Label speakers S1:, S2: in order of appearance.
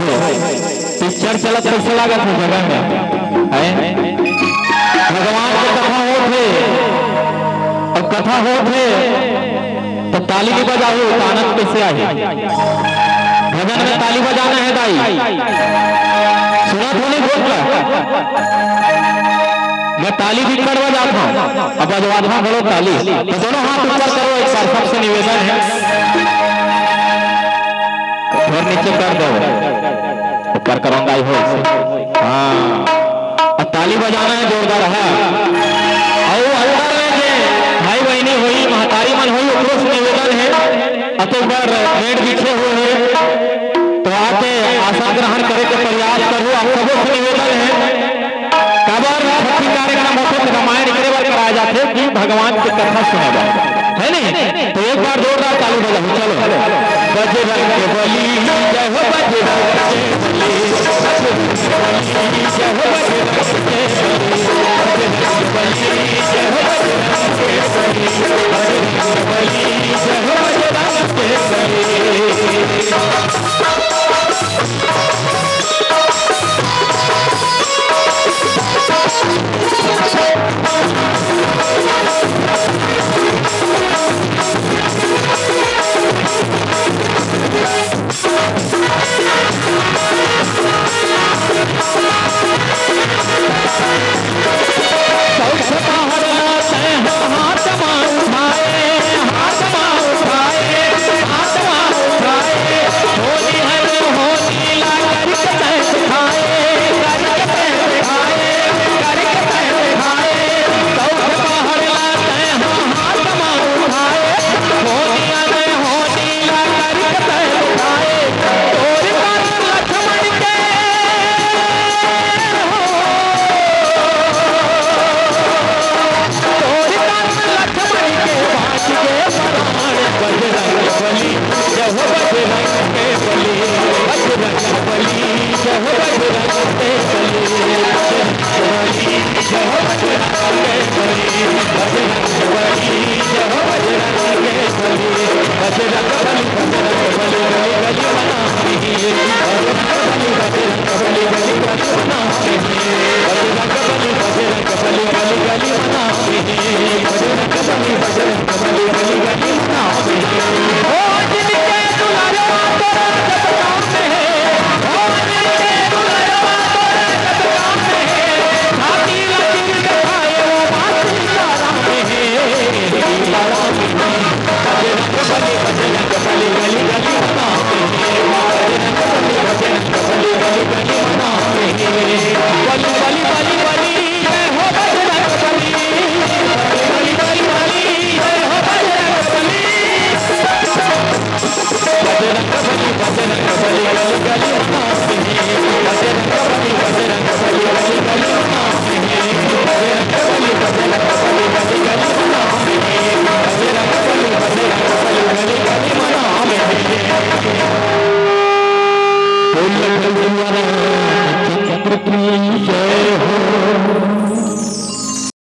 S1: Picture चलत कैसे लागत है जगह में है भगवान के कथा होते और कथा होते तो ताली भी बजाओ आनंद कैसे आए। भजन में ताली बजाना है दाई सुना तो नहीं बोल मैं ताली भी कर बजाता हूँ अब बजवाता हूँ बोलो ताली तो दोनों हाथ ऊपर करो एक बार सबसे निवेदन है और नीचे कर दो ऊपर करूंगा ही हो हाँ और ताली बजाना है जोरदार है और अंदर में जे भाई बहनी हुई महतारी मन हुई ओकरो से निवेदन है अतो पर पेड़ बिछे हुए हैं तो आके आसन ग्रहण करे के प्रयास करो आप सबों से निवेदन है कबर छठी कार्यक्रम भगवान की कथा सुनेगा, है नहीं? तो एक बार जोरदार ताली बजाओ, चलो। बजरंग बली जय हो, बजरंग बली जय हो, बजरंग बली जय हो, बजरंग बली जय हो, बजरंग बली। चंद्र की जय हो।